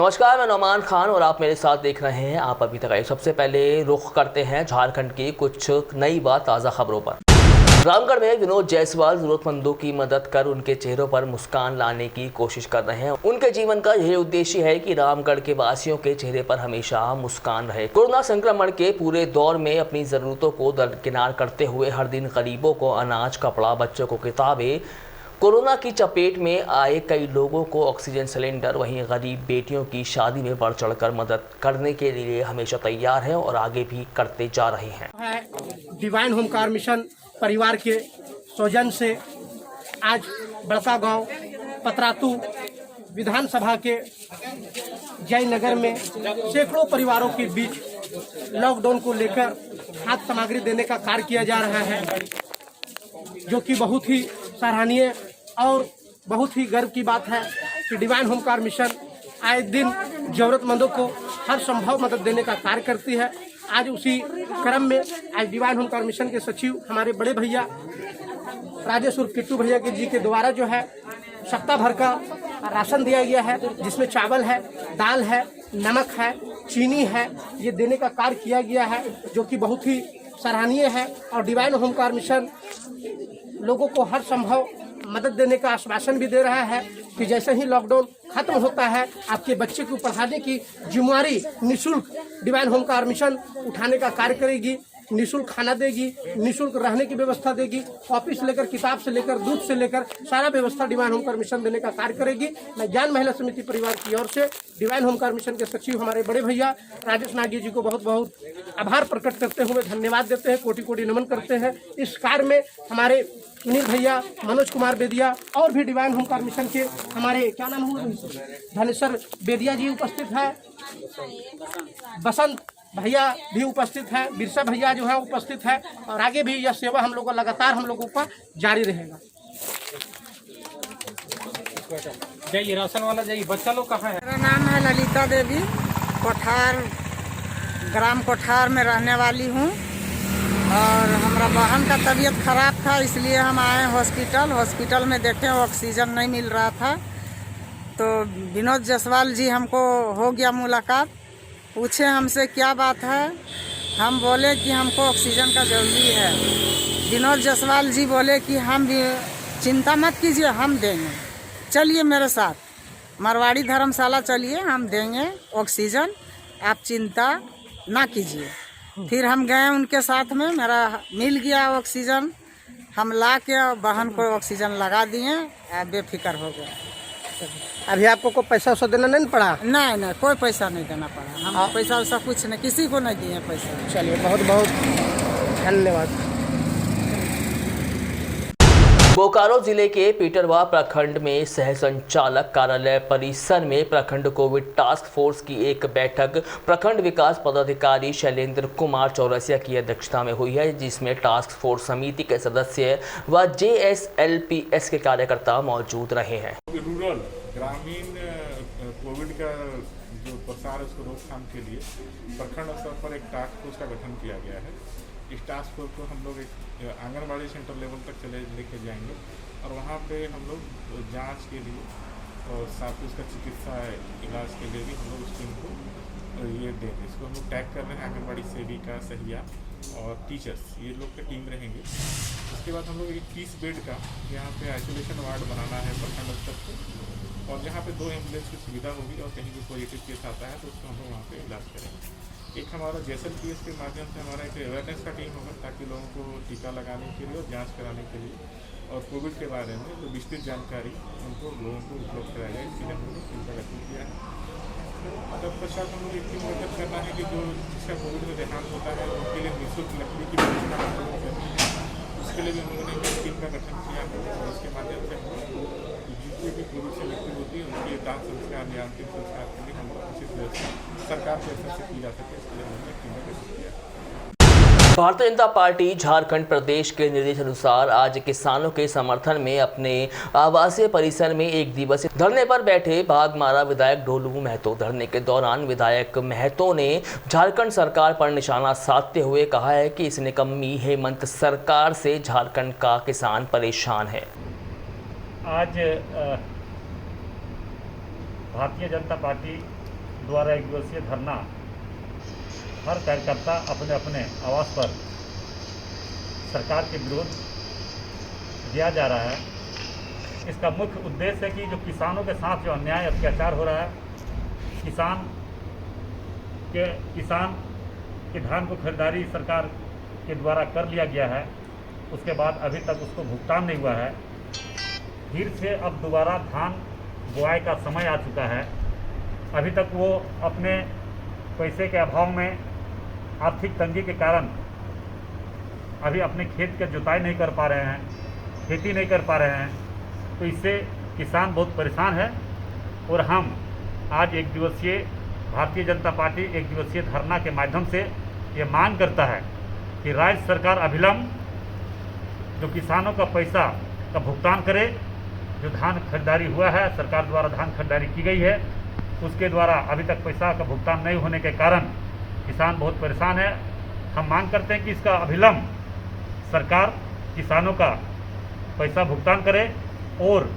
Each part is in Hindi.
नमस्कार, मैं नौमान खान और आप मेरे साथ देख रहे हैं आप अभी तक आए। सबसे पहले रुख करते हैं झारखंड की कुछ नई बात ताज़ा खबरों पर। रामगढ़ में विनोद जायसवाल जरूरतमंदों की मदद कर उनके चेहरों पर मुस्कान लाने की कोशिश कर रहे हैं। उनके जीवन का यही उद्देश्य है कि रामगढ़ के वासियों के चेहरे पर हमेशा मुस्कान रहे। कोरोना संक्रमण के पूरे दौर में अपनी ज़रूरतों को दरकिनार करते हुए हर दिन गरीबों को अनाज, कपड़ा, बच्चों को किताबें, कोरोना की चपेट में आए कई लोगों को ऑक्सीजन सिलेंडर, वहीं गरीब बेटियों की शादी में बढ़ चढ़कर मदद करने के लिए हमेशा तैयार हैं और आगे भी करते जा रहे हैं। डिवाइन होमकार मिशन परिवार के सौजन्य से आज बड़का गांव पतरातू विधानसभा के जयनगर में सैकड़ों परिवारों के बीच लॉकडाउन को लेकर खाद्य सामग्री देने का कार्य किया जा रहा है, जो कि बहुत ही सराहनीय और बहुत ही गर्व की बात है कि डिवाइन होमकार मिशन आए दिन जरूरतमंदों को हर संभव मदद देने का कार्य करती है। आज उसी क्रम में आज डिवाइन होमकार मिशन के सचिव हमारे बड़े भैया राजेश उर्फ किट्टू भैया के जी के द्वारा जो है सप्ताह भर का राशन दिया गया है, जिसमें चावल है, दाल है, नमक है, चीनी है, ये देने का कार्य किया गया है, जो कि बहुत ही सराहनीय है। और डिवाइन होमकार मिशन लोगों को हर संभव मदद देने का आश्वासन भी दे रहा है कि जैसे ही लॉकडाउन खत्म होता है आपके बच्चे को पढ़ाने की जिम्मेवारी निःशुल्क डिवाइन होमकार मिशन उठाने का कार्य करेगी। निःशुल्क खाना देगी, निःशुल्क रहने की व्यवस्था देगी, कॉपी से लेकर किताब से लेकर दूध से लेकर सारा व्यवस्था डिवाइन होमकार मिशन देने का कार्य करेगी। मैं ज्ञान महिला समिति परिवार की ओर से डिवाइन होमकार मिशन के सचिव हमारे बड़े भैया राजेश नागी जी को बहुत बहुत आभार प्रकट करते हुए धन्यवाद देते हैं, कोटि कोटि नमन करते हैं। इस कार्य में हमारे सुनील भैया, मनोज कुमार बेदिया और भी डिवाइन होमकार मिशन के हमारे क्या नाम हुआ धनेश्वर बेदिया जी उपस्थित है, बसंत भैया भी उपस्थित है, बिरसा भैया जो है उपस्थित है, और आगे भी यह सेवा हम लोग को लगातार हम लोगों का जारी रहेगा। जाइए राशन वाला जाइए। बच्चा लोग कहाँ है? मेरा नाम है ललिता देवी, कोठार ग्राम कोठार में रहने वाली हूँ और हमारा बहन का तबीयत खराब था, इसलिए हम आए हॉस्पिटल में देखे ऑक्सीजन नहीं मिल रहा था, तो विनोद जायसवाल जी हमको हो गया मुलाकात, पूछे हमसे क्या बात है, हम बोले कि हमको ऑक्सीजन का ज़रूरी है। विनोद जायसवाल जी बोले कि हम भी चिंता मत कीजिए, हम देंगे, चलिए मेरे साथ मारवाड़ी धर्मशाला चलिए, हम देंगे ऑक्सीजन, आप चिंता ना कीजिए। फिर हम गए उनके साथ में, मेरा मिल गया ऑक्सीजन, हम ला के बहन को ऑक्सीजन लगा दिए, बेफिक्र हो गया। अभी आपको कोई पैसा वैसा देना नहीं पड़ा? नहीं, कोई पैसा नहीं देना पड़ा, हम पैसा वैसा कुछ नहीं, किसी को नहीं दिए पैसा। चलिए, बहुत बहुत धन्यवाद। बोकारो जिले के पीटरवा प्रखंड में सह संचालक कार्यालय परिसर में प्रखंड कोविड टास्क फोर्स की एक बैठक प्रखंड विकास पदाधिकारी शैलेंद्र कुमार चौरसिया की अध्यक्षता में हुई है, जिसमें टास्क फोर्स समिति के सदस्य व JSLPS के कार्यकर्ता मौजूद रहे हैं। रूरल ग्रामीण कोविड का जो प्रसार है उसको रोकथाम के लिए प्रखंड स्तर पर एक टास्क फोर्स का गठन किया गया है। इस टास्क फोर्स को हम लोग एक आंगनबाड़ी सेंटर लेवल तक लेके जाएंगे और वहाँ पे हम लोग जांच के लिए और साथ ही उसका चिकित्सा इलाज के लिए भी हम लोग उस टीम को ये देंगे। इसको हम लोग टैग कर रहे हैं आंगनबाड़ी सेविका, सहिया और टीचर्स, ये लोग का टीम रहेंगे। उसके बाद हम लोग एक 30 बेड का यहाँ पे आइसोलेशन वार्ड बनाना है प्रखंड स्तर पर, और जहाँ पे 2 एम्बुलेंस की सुविधा होगी और कहीं भी पॉजिटिव केस आता है तो उसको हम लोग वहाँ पे इलाज करेंगे। एक हमारा JSLPS के माध्यम से हमारा एक अवेयरनेस का टीम होगा ताकि लोगों को टीका लगाने के लिए और जांच कराने के लिए और कोविड के बारे में जो विस्तृत जानकारी उनको लोगों को उपलब्ध कराया जाए, इसके लिए हम लोग टीम का गठन किया है। तत्पश्चात हम लोग एक टीम गठन करना है कि जो जिसका कोविड में देहांत होता है उनके लिए निःशुल्क लकड़ी की व्यवस्था हम लोगों को करनी है। उसके लिए भी हम लोगों ने एक टीम का गठन किया है और उसके माध्यम से हम लोग जितनी भी कोविड से मृत्यु होती है उनके दाह संस्कार या अंतिम संस्कार के लिए हम लोग उचित व्यवस्था सरकार के स्तर से की जा सके, इसके लिए हमने टीम का गठन किया। भारतीय जनता पार्टी झारखंड प्रदेश के निर्देशानुसार आज किसानों के समर्थन में अपने आवासीय परिसर में एक दिवसीय धरने पर बैठे भागमारा विधायक ढोलू महतो। धरने के दौरान विधायक महतो ने झारखंड सरकार पर निशाना साधते हुए कहा है कि इस निकम्मी हेमंत सरकार से झारखंड का किसान परेशान है। आज भारतीय जनता पार्टी द्वारा एक दिवसीय धरना हर कार्यकर्ता अपने अपने आवास पर सरकार के विरोध दिया जा रहा है। इसका मुख्य उद्देश्य है कि जो किसानों के साथ जो अन्याय अत्याचार हो रहा है, किसान के धान को खरीदारी सरकार के द्वारा कर लिया गया है, उसके बाद अभी तक उसको भुगतान नहीं हुआ है। फिर से अब दोबारा धान बुआई का समय आ चुका है, अभी तक वो अपने पैसे के अभाव में, आर्थिक तंगी के कारण अभी अपने खेत के जुताई नहीं कर पा रहे हैं, खेती नहीं कर पा रहे हैं। तो इससे किसान बहुत परेशान है और हम आज एक दिवसीय भारतीय जनता पार्टी एक दिवसीय धरना के माध्यम से ये मांग करता है कि राज्य सरकार अविलंब जो किसानों का पैसा का भुगतान करे। जो धान खरीदारी हुआ है, सरकार द्वारा धान खरीदारी की गई है, उसके द्वारा अभी तक पैसा का भुगतान नहीं होने के कारण किसान बहुत परेशान है। हम मांग करते हैं कि इसका अविलंब सरकार किसानों का पैसा भुगतान करे और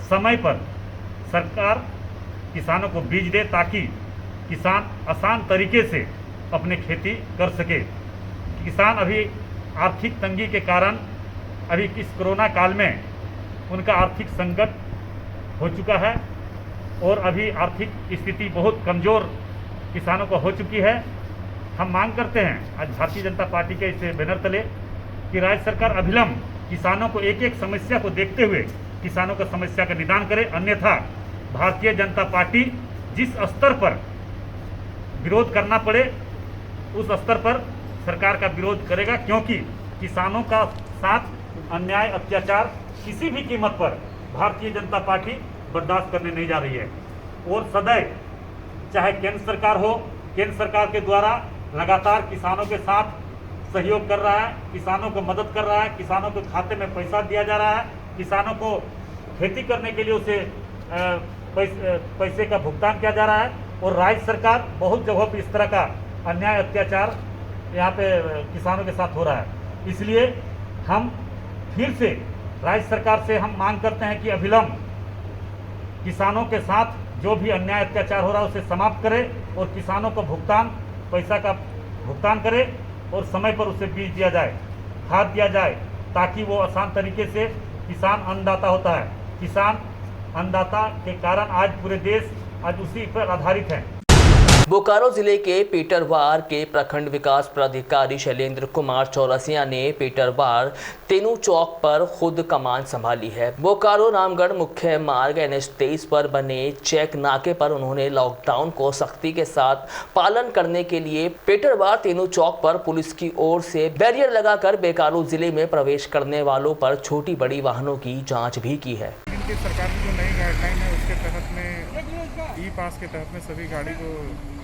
समय पर सरकार किसानों को बीज दे, ताकि किसान आसान तरीके से अपने खेती कर सके। किसान अभी आर्थिक तंगी के कारण अभी इस कोरोना काल में उनका आर्थिक संकट हो चुका है और अभी आर्थिक स्थिति बहुत कमज़ोर किसानों को हो चुकी है। हम मांग करते हैं आज भारतीय जनता पार्टी के इस बैनर तले कि राज्य सरकार अविलंब किसानों को एक एक समस्या को देखते हुए किसानों का समस्या का निदान करे, अन्यथा भारतीय जनता पार्टी जिस स्तर पर विरोध करना पड़े उस स्तर पर सरकार का विरोध करेगा, क्योंकि किसानों का साथ अन्याय अत्याचार किसी भी कीमत पर भारतीय जनता पार्टी बर्दाश्त करने नहीं जा रही है। और सदैव चाहे केंद्र सरकार हो, केंद्र सरकार के द्वारा लगातार किसानों के साथ सहयोग कर रहा है, किसानों को मदद कर रहा है, किसानों के खाते में पैसा दिया जा रहा है, किसानों को खेती करने के लिए उसे पैसे का भुगतान किया जा रहा है। और राज्य सरकार बहुत जगहों पर इस तरह का अन्याय अत्याचार यहाँ पे किसानों के साथ हो रहा है। इसलिए हम फिर से राज्य सरकार से हम मांग करते हैं कि अविलंब किसानों के साथ जो भी अन्याय अत्याचार हो रहा है उसे समाप्त करे और किसानों को पैसा का भुगतान करे और समय पर उसे बीज दिया जाए, खाद दिया जाए, ताकि वो आसान तरीके से किसान अन्नदाता होता है। किसान अन्नदाता के कारण आज पूरे देश आज उसी पर आधारित है। बोकारो जिले के पीटरवार के प्रखंड विकास पदाधिकारी शैलेंद्र कुमार चौरसिया ने पीटरवार तेनू चौक पर खुद कमान संभाली है। बोकारो रामगढ़ मुख्य मार्ग NH-23 पर बने चेक नाके पर उन्होंने लॉकडाउन को सख्ती के साथ पालन करने के लिए पीटरवार तेनू चौक पर पुलिस की ओर से बैरियर लगाकर बोकारो जिले में प्रवेश करने वालों पर छोटी बड़ी वाहनों की जाँच भी की है। सरकार की जो नई गाइडलाइन है उसके तहत में ई-पास के तहत में सभी गाड़ी को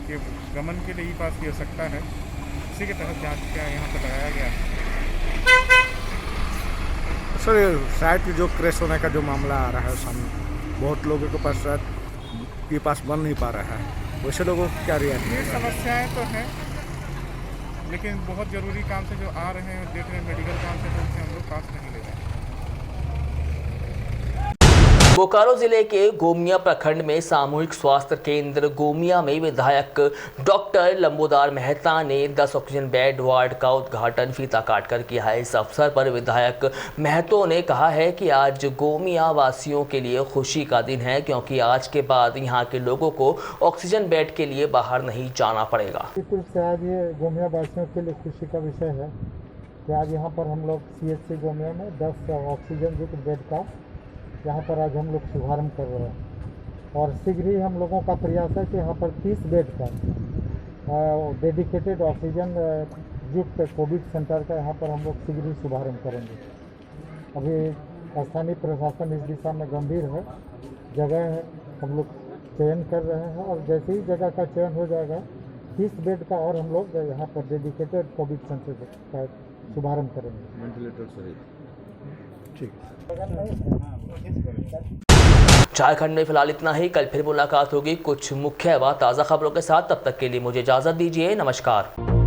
के गमन के लिए ई-पास की आवश्यकता है। इसी के तहत जांच क्या यहाँ पर लगाया गया है। सर शायद जो क्रैश होने का जो मामला आ रहा है सामने, बहुत लोगों के पास शायद ई-पास बन नहीं पा रहा है, वैसे लोगों को क्या रिएक्शन? ये समस्याएं तो हैं, लेकिन बहुत ज़रूरी काम से जो आ रहे हैं देख रहे हैं मेडिकल काम से, तो उनसे हम लोग पास नहीं ले रहे हैं। बोकारो जिले के गोमिया प्रखंड में सामूहिक स्वास्थ्य केंद्र गोमिया में विधायक डॉक्टर लंबोदार मेहता ने 10 ऑक्सीजन बेड वार्ड का उद्घाटन फीता काटकर किया है। इस अवसर पर विधायक महतो ने कहा है कि आज गोमिया वासियों के लिए खुशी का दिन है, क्योंकि आज के बाद यहां के लोगों को ऑक्सीजन बेड के लिए बाहर नहीं जाना पड़ेगा। आज ये गोमिया वासियों के लिए खुशी का विषय है कि आज यहाँ पर हम लोग CHC गोमिया में 10 ऑक्सीजन युक्त बेड का यहाँ पर आज हम लोग शुभारम्भ कर रहे हैं और शीघ्र ही हम लोगों का प्रयास है कि यहाँ पर 30 बेड का डेडिकेटेड ऑक्सीजन युक्त कोविड सेंटर का यहाँ पर हम लोग शीघ्र ही शुभारम्भ करेंगे। अभी स्थानीय प्रशासन इस दिशा में गंभीर है, जगह है हम लोग चयन कर रहे हैं और जैसे ही जगह का चयन हो जाएगा 30 बेड का और हम लोग यहाँ पर डेडिकेटेड कोविड सेंटर का शुभारम्भ करेंगे। वेंटिलेटर सहित झारखंड में फिलहाल इतना ही। कल फिर मुलाकात होगी कुछ मुख्य व ताज़ा खबरों के साथ। तब तक के लिए मुझे इजाज़त दीजिए। नमस्कार।